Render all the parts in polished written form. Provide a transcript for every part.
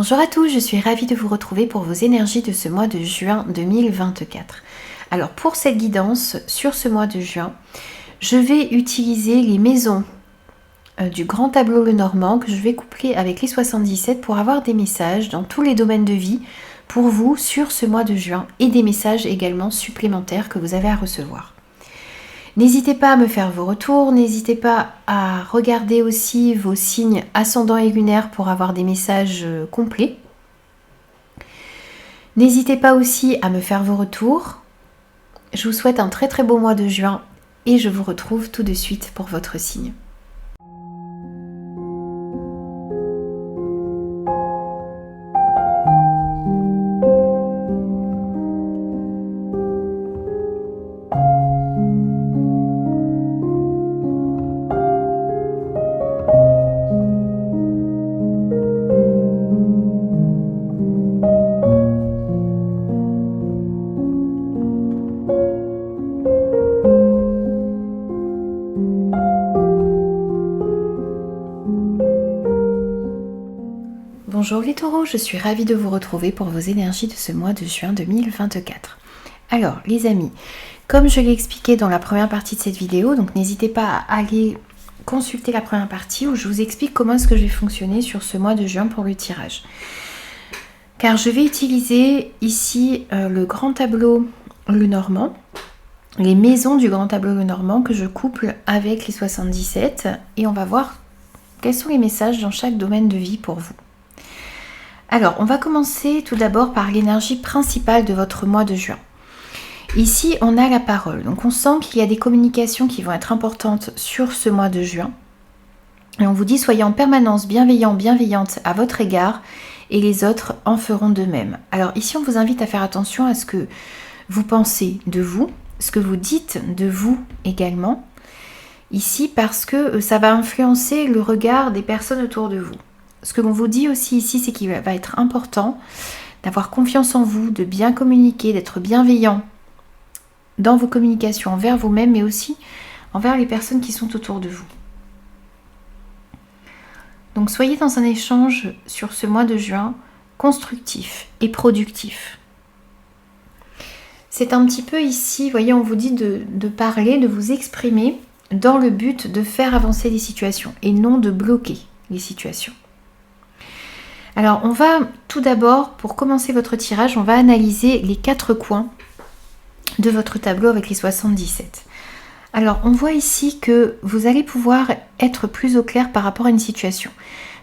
Bonjour à tous, je suis ravie de vous retrouver pour vos énergies de ce mois de juin 2024. Alors pour cette guidance sur ce mois de juin, je vais utiliser les maisons du grand tableau Lenormand que je vais coupler avec les 77 pour avoir des messages dans tous les domaines de vie pour vous sur ce mois de juin et des messages également supplémentaires que vous avez à recevoir. N'hésitez pas à me faire vos retours, n'hésitez pas à regarder aussi vos signes ascendants et lunaires pour avoir des messages complets. N'hésitez pas aussi à me faire vos retours. Je vous souhaite un très très beau mois de juin et je vous retrouve tout de suite pour votre signe. Bonjour les taureaux, je suis ravie de vous retrouver pour vos énergies de ce mois de juin 2024. Alors les amis, comme je l'ai expliqué dans la première partie de cette vidéo, donc n'hésitez pas à aller consulter la première partie où je vous explique comment est-ce que je vais fonctionner sur ce mois de juin pour le tirage. Car je vais utiliser ici le grand tableau Lenormand, les maisons du grand tableau Lenormand que je couple avec les 77 et on va voir quels sont les messages dans chaque domaine de vie pour vous. Alors, on va commencer tout d'abord par l'énergie principale de votre mois de juin. Ici, on a la parole. Donc, on sent qu'il y a des communications qui vont être importantes sur ce mois de juin. Et on vous dit, soyez en permanence bienveillant, bienveillante à votre égard et les autres en feront de même. Alors, ici, on vous invite à faire attention à ce que vous pensez de vous, ce que vous dites de vous également. Ici, parce que ça va influencer le regard des personnes autour de vous. Ce que l'on vous dit aussi ici, c'est qu'il va être important d'avoir confiance en vous, de bien communiquer, d'être bienveillant dans vos communications envers vous-même, mais aussi envers les personnes qui sont autour de vous. Donc soyez dans un échange sur ce mois de juin constructif et productif. C'est un petit peu ici, vous voyez, on vous dit de parler, de vous exprimer dans le but de faire avancer les situations et non de bloquer les situations. Alors, on va tout d'abord, pour commencer votre tirage, on va analyser les 4 coins de votre tableau avec les 77. Alors, on voit ici que vous allez pouvoir être plus au clair par rapport à une situation.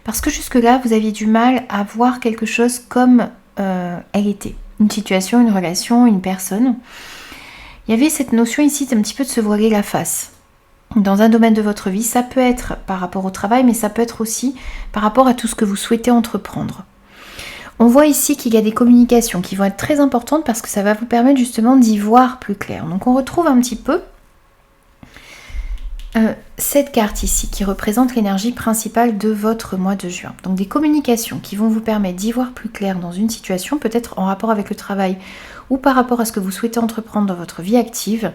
Parce que jusque-là, vous aviez du mal à voir quelque chose comme elle était. Une situation, une relation, une personne. Il y avait cette notion ici un petit peu de se voiler la face. Dans un domaine de votre vie, ça peut être par rapport au travail, mais ça peut être aussi par rapport à tout ce que vous souhaitez entreprendre. On voit ici qu'il y a des communications qui vont être très importantes parce que ça va vous permettre justement d'y voir plus clair. Donc on retrouve un petit peu cette carte ici qui représente l'énergie principale de votre mois de juin. Donc des communications qui vont vous permettre d'y voir plus clair dans une situation, peut-être en rapport avec le travail ou par rapport à ce que vous souhaitez entreprendre dans votre vie active.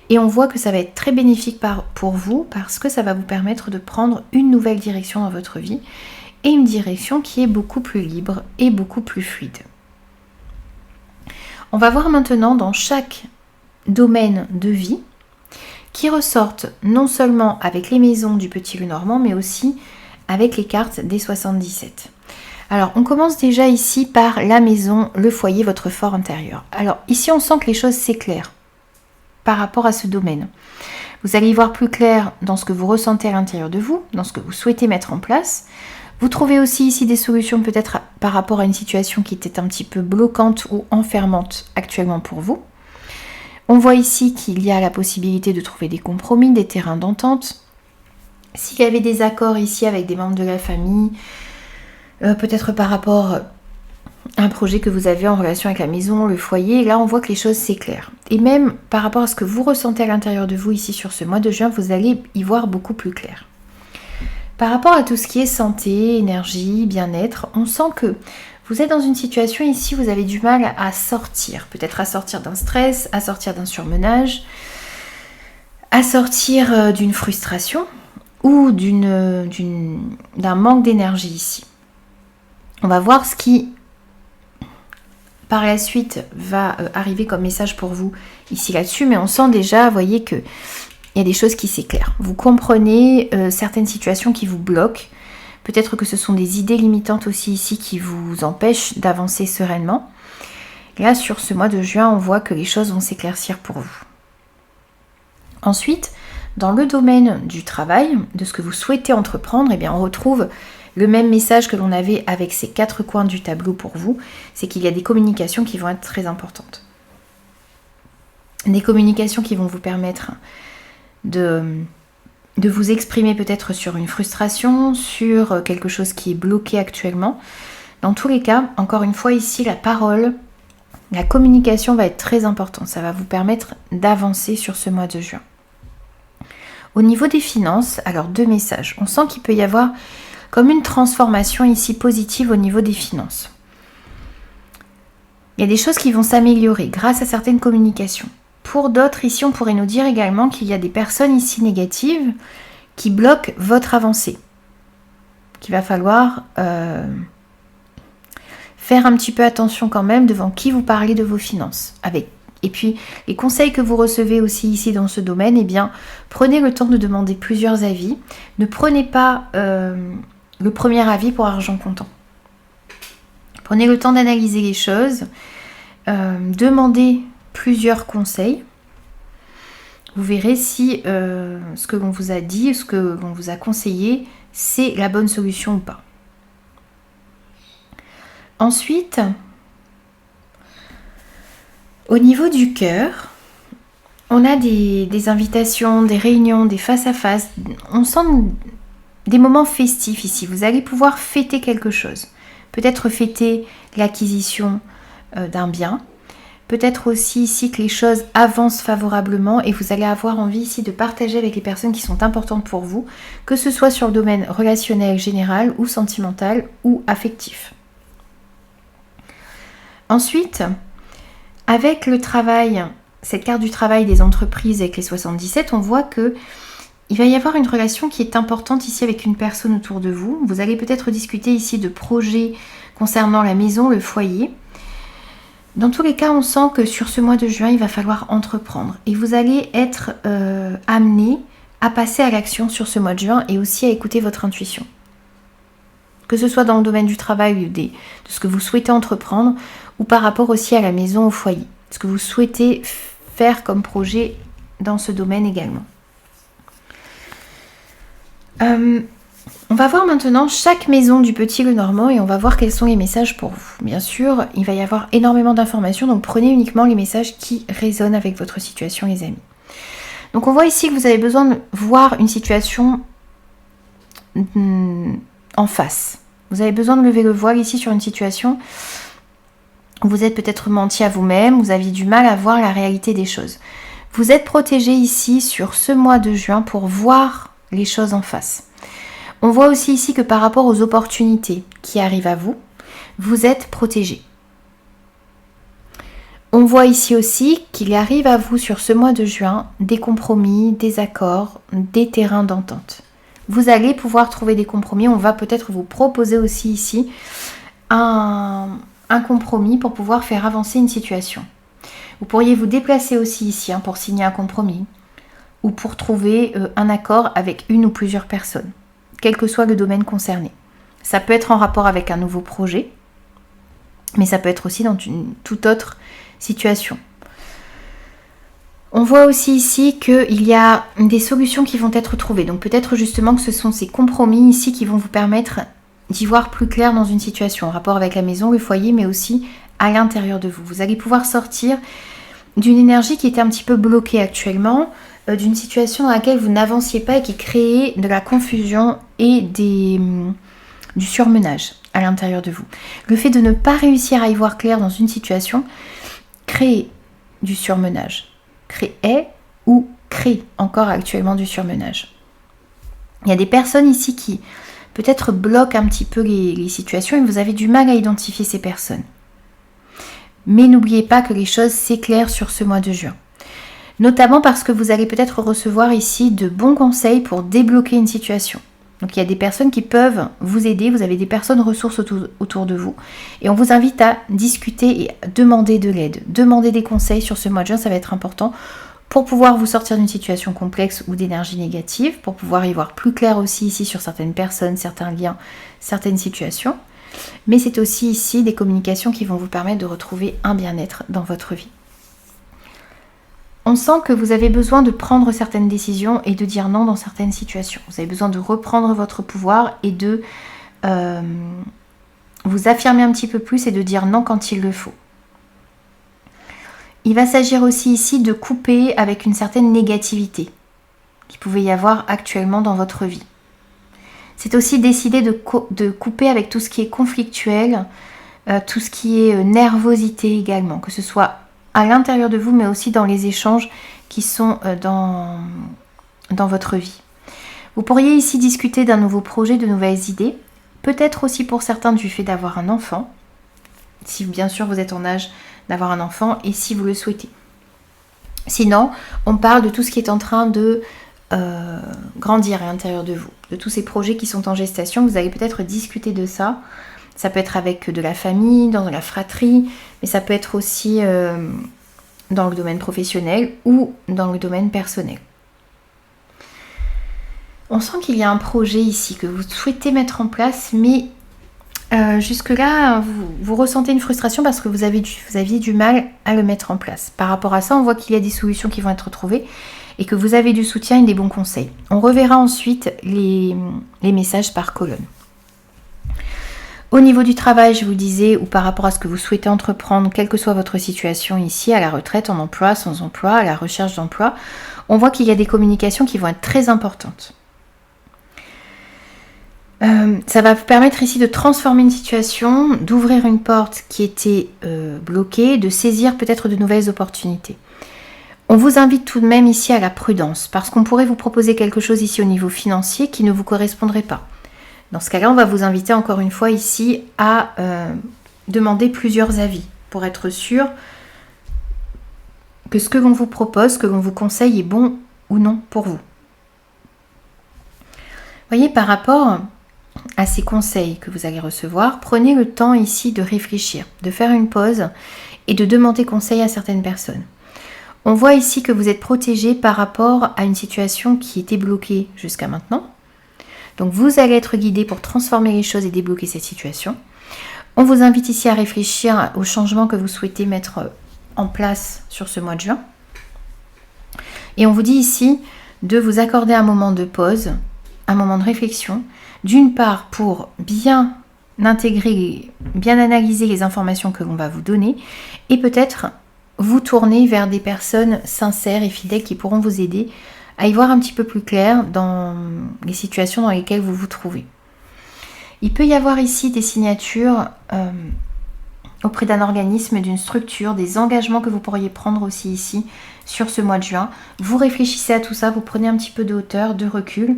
Et on voit que ça va être très bénéfique pour vous parce que ça va vous permettre de prendre une nouvelle direction dans votre vie et une direction qui est beaucoup plus libre et beaucoup plus fluide. On va voir maintenant dans chaque domaine de vie qui ressortent non seulement avec les maisons du petit Lenormand mais aussi avec les cartes des 77. Alors on commence déjà ici par la maison, le foyer, votre fort intérieur. Alors ici on sent que les choses s'éclairent par rapport à ce domaine. Vous allez y voir plus clair dans ce que vous ressentez à l'intérieur de vous, dans ce que vous souhaitez mettre en place. Vous trouvez aussi ici des solutions peut-être par rapport à une situation qui était un petit peu bloquante ou enfermante actuellement pour vous. On voit ici qu'il y a la possibilité de trouver des compromis, des terrains d'entente. S'il y avait des accords ici avec des membres de la famille, peut-être par rapport un projet que vous avez en relation avec la maison, le foyer, là on voit que les choses s'éclairent. Et même par rapport à ce que vous ressentez à l'intérieur de vous ici sur ce mois de juin, vous allez y voir beaucoup plus clair. Par rapport à tout ce qui est santé, énergie, bien-être, on sent que vous êtes dans une situation ici où vous avez du mal à sortir. Peut-être à sortir d'un stress, à sortir d'un surmenage, à sortir d'une frustration ou d'un manque d'énergie ici. On va voir ce qui, par la suite, va arriver comme message pour vous ici là-dessus. Mais on sent déjà, vous voyez, qu'il y a des choses qui s'éclairent. Vous comprenez certaines situations qui vous bloquent. Peut-être que ce sont des idées limitantes aussi ici qui vous empêchent d'avancer sereinement. Là, sur ce mois de juin, on voit que les choses vont s'éclaircir pour vous. Ensuite, dans le domaine du travail, de ce que vous souhaitez entreprendre, eh bien, on retrouve le même message que l'on avait avec ces 4 coins du tableau pour vous, c'est qu'il y a des communications qui vont être très importantes. Des communications qui vont vous permettre de vous exprimer peut-être sur une frustration, sur quelque chose qui est bloqué actuellement. Dans tous les cas, encore une fois ici, la parole, la communication va être très importante. Ça va vous permettre d'avancer sur ce mois de juin. Au niveau des finances, alors 2 messages. On sent qu'il peut y avoir comme une transformation ici positive au niveau des finances. Il y a des choses qui vont s'améliorer grâce à certaines communications. Pour d'autres, ici, on pourrait nous dire également qu'il y a des personnes ici négatives qui bloquent votre avancée. Qu'il va falloir faire un petit peu attention quand même devant qui vous parlez de vos finances. Et puis, les conseils que vous recevez aussi ici dans ce domaine, eh bien, prenez le temps de demander plusieurs avis. Ne prenez pas le premier avis pour argent comptant. Prenez le temps d'analyser les choses. Demandez plusieurs conseils. Vous verrez si ce que l'on vous a dit, ce que l'on vous a conseillé, c'est la bonne solution ou pas. Ensuite, au niveau du cœur, on a des invitations, des réunions, des face-à-face. On sent des moments festifs ici. Vous allez pouvoir fêter quelque chose. Peut-être fêter l'acquisition d'un bien. Peut-être aussi ici que les choses avancent favorablement et vous allez avoir envie ici de partager avec les personnes qui sont importantes pour vous, que ce soit sur le domaine relationnel général ou sentimental ou affectif. Ensuite, avec le travail, cette carte du travail des entreprises avec les 77, on voit que il va y avoir une relation qui est importante ici avec une personne autour de vous. Vous allez peut-être discuter ici de projets concernant la maison, le foyer. Dans tous les cas, on sent que sur ce mois de juin, il va falloir entreprendre. Et vous allez être amené à passer à l'action sur ce mois de juin et aussi à écouter votre intuition. Que ce soit dans le domaine du travail ou de ce que vous souhaitez entreprendre ou par rapport aussi à la maison, au foyer. Ce que vous souhaitez faire comme projet dans ce domaine également. On va voir maintenant chaque maison du Petit Lenormand et on va voir quels sont les messages pour vous. Bien sûr, il va y avoir énormément d'informations, donc prenez uniquement les messages qui résonnent avec votre situation, les amis. Donc on voit ici que vous avez besoin de voir une situation en face. Vous avez besoin de lever le voile ici sur une situation où vous êtes peut-être menti à vous-même, vous aviez du mal à voir la réalité des choses. Vous êtes protégé ici sur ce mois de juin pour voir les choses en face. On voit aussi ici que par rapport aux opportunités qui arrivent à vous, vous êtes protégé. On voit ici aussi qu'il arrive à vous sur ce mois de juin des compromis, des accords, des terrains d'entente. Vous allez pouvoir trouver des compromis. On va peut-être vous proposer aussi ici un compromis pour pouvoir faire avancer une situation. Vous pourriez vous déplacer aussi ici pour signer un compromis ou pour trouver un accord avec une ou plusieurs personnes, quel que soit le domaine concerné. Ça peut être en rapport avec un nouveau projet, mais ça peut être aussi dans une toute autre situation. On voit aussi ici qu'il y a des solutions qui vont être trouvées. Donc peut-être justement que ce sont ces compromis ici qui vont vous permettre d'y voir plus clair dans une situation en rapport avec la maison, le foyer, mais aussi à l'intérieur de vous. Vous allez pouvoir sortir d'une énergie qui était un petit peu bloquée actuellement, d'une situation dans laquelle vous n'avanciez pas et qui créait de la confusion et du surmenage à l'intérieur de vous. Le fait de ne pas réussir à y voir clair dans une situation crée du surmenage. Crée encore actuellement du surmenage. Il y a des personnes ici qui peut-être bloquent un petit peu les situations et vous avez du mal à identifier ces personnes. Mais n'oubliez pas que les choses s'éclairent sur ce mois de juin. Notamment parce que vous allez peut-être recevoir ici de bons conseils pour débloquer une situation. Donc il y a des personnes qui peuvent vous aider, vous avez des personnes ressources autour de vous. Et on vous invite à discuter et demander de l'aide, demander des conseils sur ce mois de juin, ça va être important pour pouvoir vous sortir d'une situation complexe ou d'énergie négative, pour pouvoir y voir plus clair aussi ici sur certaines personnes, certains liens, certaines situations. Mais c'est aussi ici des communications qui vont vous permettre de retrouver un bien-être dans votre vie. On sent que vous avez besoin de prendre certaines décisions et de dire non dans certaines situations. Vous avez besoin de reprendre votre pouvoir et de vous affirmer un petit peu plus et de dire non quand il le faut. Il va s'agir aussi ici de couper avec une certaine négativité qu'il pouvait y avoir actuellement dans votre vie. C'est aussi décider de couper avec tout ce qui est conflictuel, tout ce qui est nervosité également, que ce soit à l'intérieur de vous, mais aussi dans les échanges qui sont dans votre vie. Vous pourriez ici discuter d'un nouveau projet, de nouvelles idées, peut-être aussi pour certains du fait d'avoir un enfant, si bien sûr vous êtes en âge d'avoir un enfant et si vous le souhaitez. Sinon, on parle de tout ce qui est en train de grandir à l'intérieur de vous, de tous ces projets qui sont en gestation. Vous allez peut-être discuter de ça. Ça peut être avec de la famille, dans la fratrie, mais ça peut être aussi dans le domaine professionnel ou dans le domaine personnel. On sent qu'il y a un projet ici que vous souhaitez mettre en place, mais jusque-là, vous ressentez une frustration parce que vous aviez du mal à le mettre en place. Par rapport à ça, on voit qu'il y a des solutions qui vont être trouvées et que vous avez du soutien et des bons conseils. On reverra ensuite les messages par colonne. Au niveau du travail, je vous disais, ou par rapport à ce que vous souhaitez entreprendre, quelle que soit votre situation ici, à la retraite, en emploi, sans emploi, à la recherche d'emploi, on voit qu'il y a des communications qui vont être très importantes. Ça va vous permettre ici de transformer une situation, d'ouvrir une porte qui était bloquée, de saisir peut-être de nouvelles opportunités. On vous invite tout de même ici à la prudence, parce qu'on pourrait vous proposer quelque chose ici au niveau financier qui ne vous correspondrait pas. Dans ce cas-là, on va vous inviter encore une fois ici à demander plusieurs avis pour être sûr que ce que l'on vous propose, que l'on vous conseille est bon ou non pour vous. Voyez, par rapport à ces conseils que vous allez recevoir, prenez le temps ici de réfléchir, de faire une pause et de demander conseil à certaines personnes. On voit ici que vous êtes protégé par rapport à une situation qui était bloquée jusqu'à maintenant. Donc vous allez être guidé pour transformer les choses et débloquer cette situation. On vous invite ici à réfléchir aux changements que vous souhaitez mettre en place sur ce mois de juin. Et on vous dit ici de vous accorder un moment de pause, un moment de réflexion, d'une part pour bien intégrer, bien analyser les informations que l'on va vous donner et peut-être vous tourner vers des personnes sincères et fidèles qui pourront vous aider à y voir un petit peu plus clair dans les situations dans lesquelles vous vous trouvez. Il peut y avoir ici des signatures auprès d'un organisme, d'une structure, des engagements que vous pourriez prendre aussi ici sur ce mois de juin. Vous réfléchissez à tout ça, vous prenez un petit peu de hauteur, de recul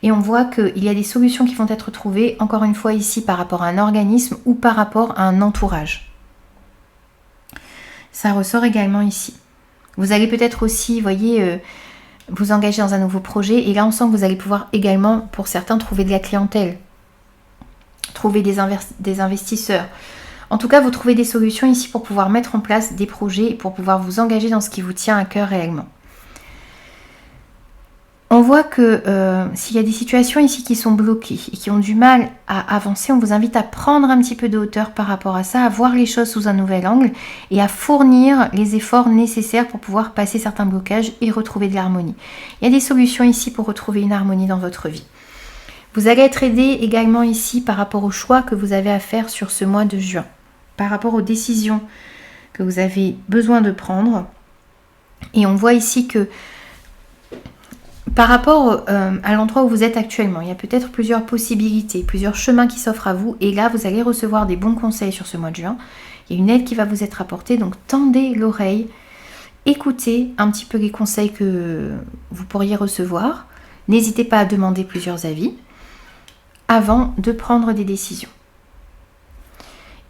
et on voit qu'il y a des solutions qui vont être trouvées, encore une fois ici par rapport à un organisme ou par rapport à un entourage. Ça ressort également ici. Vous allez peut-être aussi, voyez, vous engager dans un nouveau projet et là on sent que vous allez pouvoir également, pour certains, trouver de la clientèle, trouver des investisseurs. En tout cas, vous trouvez des solutions ici pour pouvoir mettre en place des projets et pour pouvoir vous engager dans ce qui vous tient à cœur réellement. On voit que s'il y a des situations ici qui sont bloquées et qui ont du mal à avancer, on vous invite à prendre un petit peu de hauteur par rapport à ça, à voir les choses sous un nouvel angle et à fournir les efforts nécessaires pour pouvoir passer certains blocages et retrouver de l'harmonie. Il y a des solutions ici pour retrouver une harmonie dans votre vie. Vous allez être aidé également ici par rapport aux choix que vous avez à faire sur ce mois de juin, par rapport aux décisions que vous avez besoin de prendre. Et on voit ici que par rapport à l'endroit où vous êtes actuellement, il y a peut-être plusieurs possibilités, plusieurs chemins qui s'offrent à vous. Et là, vous allez recevoir des bons conseils sur ce mois de juin. Il y a une aide qui va vous être apportée, donc tendez l'oreille, écoutez un petit peu les conseils que vous pourriez recevoir. N'hésitez pas à demander plusieurs avis avant de prendre des décisions.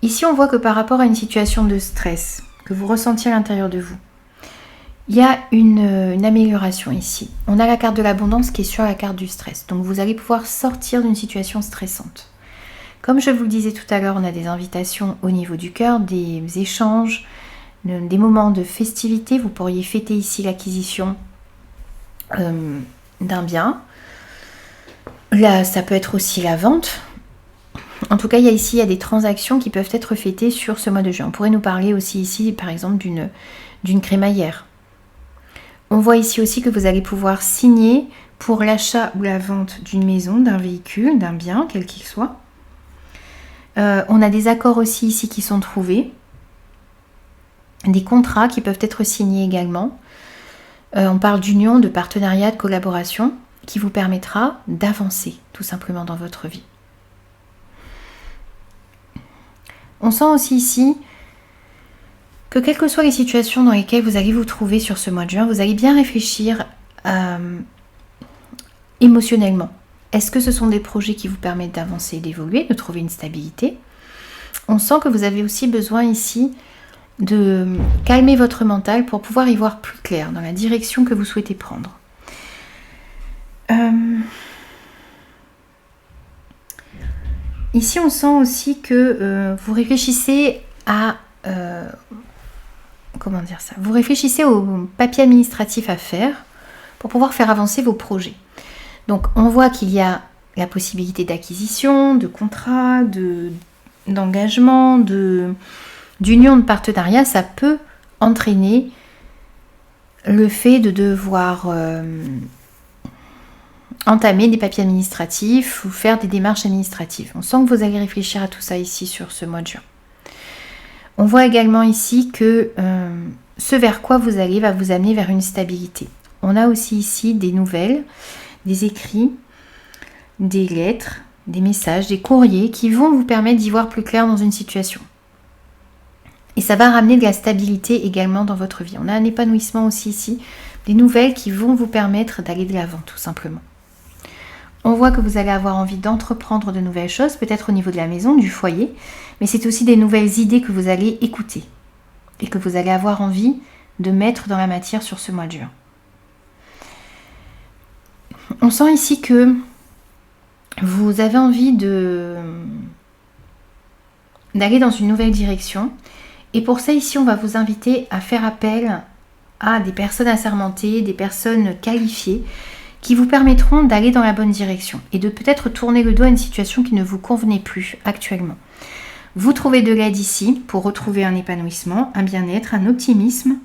Ici, on voit que par rapport à une situation de stress que vous ressentiez à l'intérieur de vous, il y a une amélioration ici. On a la carte de l'abondance qui est sur la carte du stress. Donc vous allez pouvoir sortir d'une situation stressante. Comme je vous le disais tout à l'heure, on a des invitations au niveau du cœur, des échanges, des moments de festivité. Vous pourriez fêter ici l'acquisition d'un bien. Là, ça peut être aussi la vente. En tout cas, il y a des transactions qui peuvent être fêtées sur ce mois de juin. On pourrait nous parler aussi ici, par exemple, d'une crémaillère. On voit ici aussi que vous allez pouvoir signer pour l'achat ou la vente d'une maison, d'un véhicule, d'un bien, quel qu'il soit. On a des accords aussi ici qui sont trouvés. Des contrats qui peuvent être signés également. On parle d'union, de partenariat, de collaboration qui vous permettra d'avancer tout simplement dans votre vie. On sent aussi ici que quelles que soient les situations dans lesquelles vous allez vous trouver sur ce mois de juin, vous allez bien réfléchir émotionnellement. Est-ce que ce sont des projets qui vous permettent d'avancer, d'évoluer, de trouver une stabilité? On sent que vous avez aussi besoin ici de calmer votre mental pour pouvoir y voir plus clair dans la direction que vous souhaitez prendre. Ici, on sent aussi que vous réfléchissez à... comment dire ça? Vous réfléchissez aux papiers administratifs à faire pour pouvoir faire avancer vos projets. Donc, on voit qu'il y a la possibilité d'acquisition, de contrat, d'engagement, d'union, de partenariat. Ça peut entraîner le fait de devoir entamer des papiers administratifs ou faire des démarches administratives. On sent que vous allez réfléchir à tout ça ici sur ce mois de juin. On voit également ici que ce vers quoi vous allez va vous amener vers une stabilité. On a aussi ici des nouvelles, des écrits, des lettres, des messages, des courriers qui vont vous permettre d'y voir plus clair dans une situation. Et ça va ramener de la stabilité également dans votre vie. On a un épanouissement aussi ici, des nouvelles qui vont vous permettre d'aller de l'avant tout simplement. On voit que vous allez avoir envie d'entreprendre de nouvelles choses, peut-être au niveau de la maison, du foyer, mais c'est aussi des nouvelles idées que vous allez écouter et que vous allez avoir envie de mettre dans la matière sur ce mois de juin. On sent ici que vous avez envie d'aller dans une nouvelle direction. Et pour ça, ici, on va vous inviter à faire appel à des personnes assermentées, des personnes qualifiées qui vous permettront d'aller dans la bonne direction et de peut-être tourner le dos à une situation qui ne vous convenait plus actuellement. Vous trouvez de l'aide ici pour retrouver un épanouissement, un bien-être, un optimisme.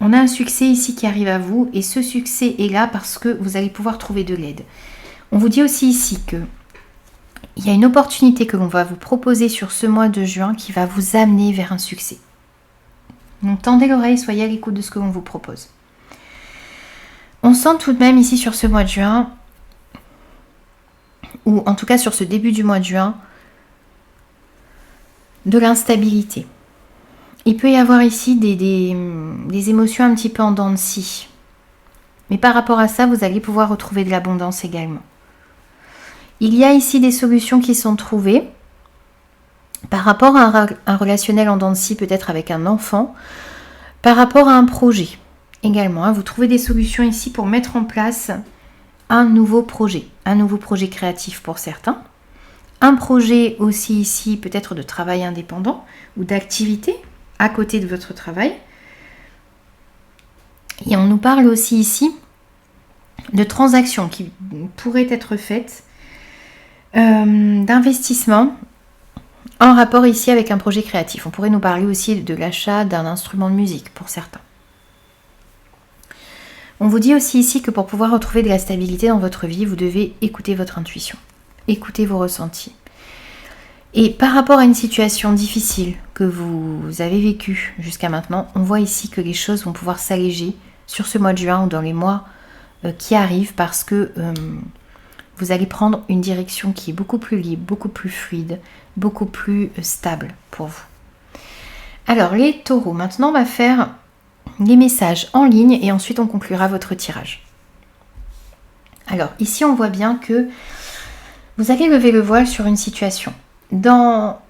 On a un succès ici qui arrive à vous et ce succès est là parce que vous allez pouvoir trouver de l'aide. On vous dit aussi ici que il y a une opportunité que l'on va vous proposer sur ce mois de juin qui va vous amener vers un succès. Donc tendez l'oreille, soyez à l'écoute de ce que l'on vous propose. On sent tout de même ici sur ce mois de juin, ou en tout cas sur ce début du mois de juin, de l'instabilité. Il peut y avoir ici des émotions un petit peu en dents de scie. Mais par rapport à ça, vous allez pouvoir retrouver de l'abondance également. Il y a ici des solutions qui sont trouvées par rapport à un relationnel en dents de scie, peut-être avec un enfant, par rapport à un projet également. Vous trouvez des solutions ici pour mettre en place un nouveau projet créatif pour certains. Un projet aussi ici peut-être de travail indépendant ou d'activité à côté de votre travail. Et on nous parle aussi ici de transactions qui pourraient être faites, d'investissement en rapport ici avec un projet créatif. On pourrait nous parler aussi de l'achat d'un instrument de musique pour certains. On vous dit aussi ici que pour pouvoir retrouver de la stabilité dans votre vie, vous devez écouter votre intuition, écouter vos ressentis. Et par rapport à une situation difficile que vous avez vécue jusqu'à maintenant, on voit ici que les choses vont pouvoir s'alléger sur ce mois de juin ou dans les mois qui arrivent parce que vous allez prendre une direction qui est beaucoup plus libre, beaucoup plus fluide, beaucoup plus stable pour vous. Alors les taureaux, maintenant on va faire les messages en ligne et ensuite on conclura votre tirage. Alors ici on voit bien que vous allez lever le voile sur une situation. Dans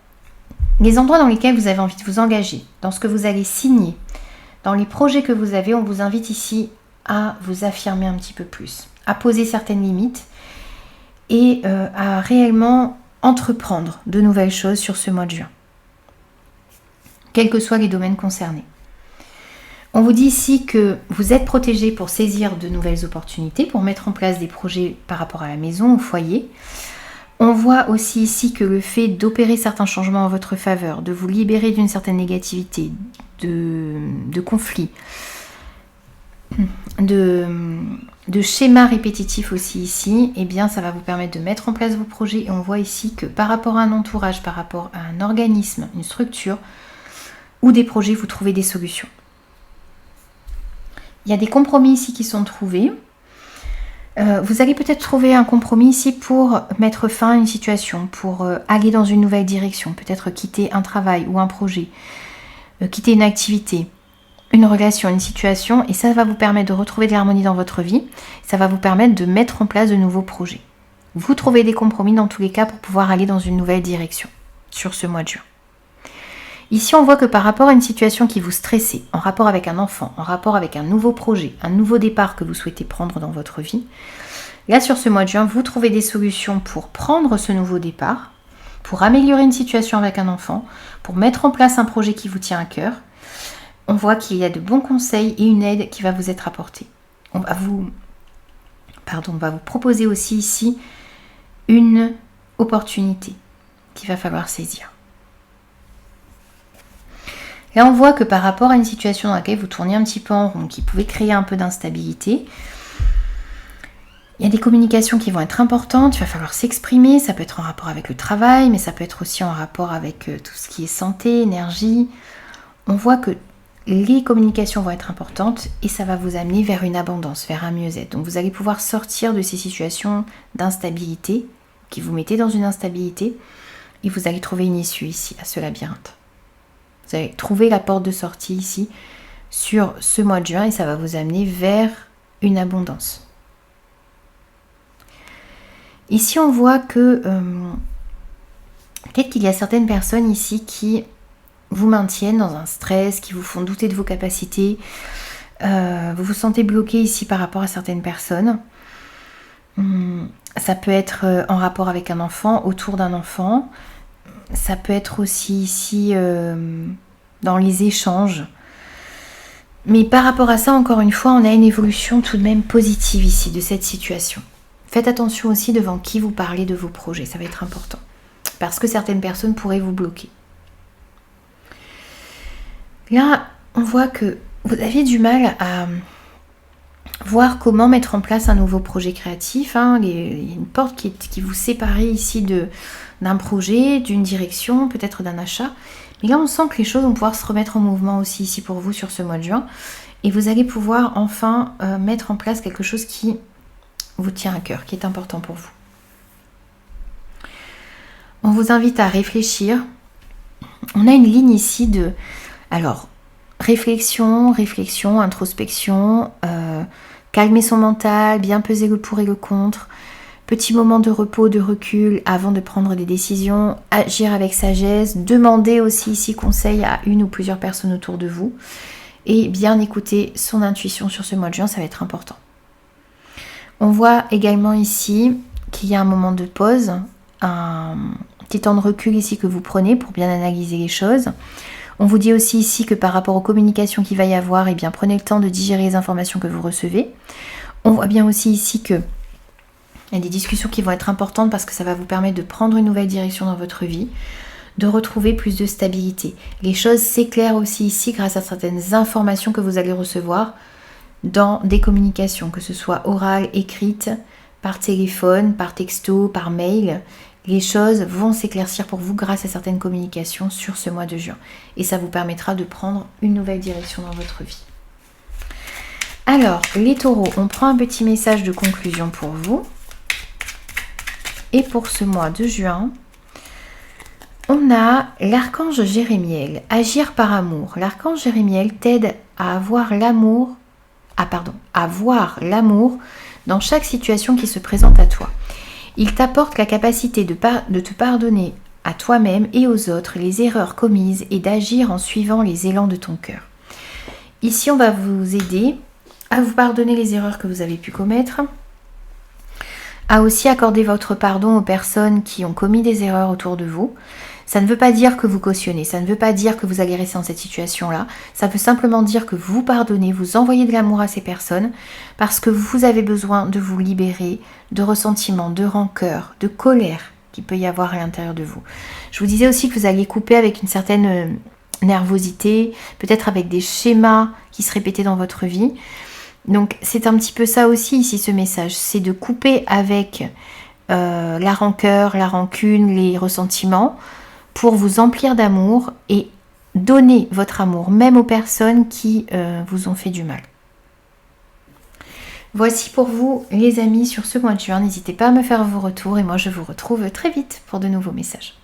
les endroits dans lesquels vous avez envie de vous engager, dans ce que vous allez signer, Dans les projets que vous avez, on vous invite ici à vous affirmer un petit peu plus, à poser certaines limites et à réellement entreprendre de nouvelles choses sur ce mois de juin, quels que soient les domaines concernés. On vous dit ici que vous êtes protégé pour saisir de nouvelles opportunités, pour mettre en place des projets par rapport à la maison, au foyer. On voit aussi ici que le fait d'opérer certains changements en votre faveur, de vous libérer d'une certaine négativité, de conflits, de schémas répétitifs aussi ici, eh bien ça va vous permettre de mettre en place vos projets. Et on voit ici que par rapport à un entourage, par rapport à un organisme, une structure ou des projets, vous trouvez des solutions. Il y a des compromis ici qui sont trouvés. Vous allez peut-être trouver un compromis ici pour mettre fin à une situation, pour aller dans une nouvelle direction, peut-être quitter un travail ou un projet, quitter une activité, une relation, une situation, et ça va vous permettre de retrouver de l'harmonie dans votre vie, ça va vous permettre de mettre en place de nouveaux projets. Vous trouvez des compromis dans tous les cas pour pouvoir aller dans une nouvelle direction sur ce mois de juin. Ici, on voit que par rapport à une situation qui vous stressait, en rapport avec un enfant, en rapport avec un nouveau projet, un nouveau départ que vous souhaitez prendre dans votre vie, là, sur ce mois de juin, vous trouvez des solutions pour prendre ce nouveau départ, pour améliorer une situation avec un enfant, pour mettre en place un projet qui vous tient à cœur. On voit qu'il y a de bons conseils et une aide qui va vous être apportée. On va vous proposer aussi ici une opportunité qu'il va falloir saisir. Là, on voit que par rapport à une situation dans laquelle vous tournez un petit peu en rond, qui pouvait créer un peu d'instabilité, il y a des communications qui vont être importantes, il va falloir s'exprimer, ça peut être en rapport avec le travail, mais ça peut être aussi en rapport avec tout ce qui est santé, énergie. On voit que les communications vont être importantes et ça va vous amener vers une abondance, vers un mieux-être. Donc vous allez pouvoir sortir de ces situations d'instabilité, qui vous mettez dans une instabilité, et vous allez trouver une issue ici, à ce labyrinthe. Vous allez trouver la porte de sortie ici sur ce mois de juin et ça va vous amener vers une abondance. Ici, on voit que peut-être qu'il y a certaines personnes ici qui vous maintiennent dans un stress, qui vous font douter de vos capacités. Vous vous sentez bloqué ici par rapport à certaines personnes. Ça peut être en rapport avec un enfant, autour d'un enfant. Ça peut être aussi ici dans les échanges. Mais par rapport à ça, encore une fois, on a une évolution tout de même positive ici de cette situation. Faites attention aussi devant qui vous parlez de vos projets, ça va être important. Parce que certaines personnes pourraient vous bloquer. Là, on voit que vous avez du mal à voir comment mettre en place un nouveau projet créatif. Il y a une porte qui vous sépare ici d'un projet, d'une direction, peut-être d'un achat. Mais là, on sent que les choses vont pouvoir se remettre en mouvement aussi ici pour vous sur ce mois de juin. Et vous allez pouvoir enfin mettre en place quelque chose qui vous tient à cœur, qui est important pour vous. On vous invite à réfléchir. On a une ligne ici de... Alors, réflexion, introspection, calmer son mental, bien peser le pour et le contre, petit moment de repos, de recul avant de prendre des décisions, agir avec sagesse, demander aussi ici conseil à une ou plusieurs personnes autour de vous et bien écouter son intuition sur ce mois de juin, ça va être important. On voit également ici qu'il y a un moment de pause, un petit temps de recul ici que vous prenez pour bien analyser les choses. On vous dit aussi ici que par rapport aux communications qu'il va y avoir, eh bien prenez le temps de digérer les informations que vous recevez. On voit bien aussi ici que il y a des discussions qui vont être importantes parce que ça va vous permettre de prendre une nouvelle direction dans votre vie, de retrouver plus de stabilité. Les choses s'éclairent aussi ici grâce à certaines informations que vous allez recevoir dans des communications, que ce soit orales, écrites, par téléphone, par texto, par mail. Les choses vont s'éclaircir pour vous grâce à certaines communications sur ce mois de juin. Et ça vous permettra de prendre une nouvelle direction dans votre vie. Alors, les taureaux, on prend un petit message de conclusion pour vous. Et pour ce mois de juin, on a l'archange Jérémiel, agir par amour. L'archange Jérémiel t'aide à voir l'amour, à voir l'amour dans chaque situation qui se présente à toi. Il t'apporte la capacité de te pardonner à toi-même et aux autres les erreurs commises et d'agir en suivant les élans de ton cœur. Ici, on va vous aider à vous pardonner les erreurs que vous avez pu commettre, à aussi accorder votre pardon aux personnes qui ont commis des erreurs autour de vous. Ça ne veut pas dire que vous cautionnez, ça ne veut pas dire que vous allez rester dans cette situation-là. Ça veut simplement dire que vous pardonnez, vous envoyez de l'amour à ces personnes parce que vous avez besoin de vous libérer de ressentiment, de rancœur, de colère qu'il peut y avoir à l'intérieur de vous. Je vous disais aussi que vous alliez couper avec une certaine nervosité, peut-être avec des schémas qui se répétaient dans votre vie. Donc c'est un petit peu ça aussi ici ce message, c'est de couper avec la rancœur, la rancune, les ressentiments pour vous emplir d'amour et donner votre amour même aux personnes qui vous ont fait du mal. Voici pour vous les amis sur ce mois de juin, n'hésitez pas à me faire vos retours et moi je vous retrouve très vite pour de nouveaux messages.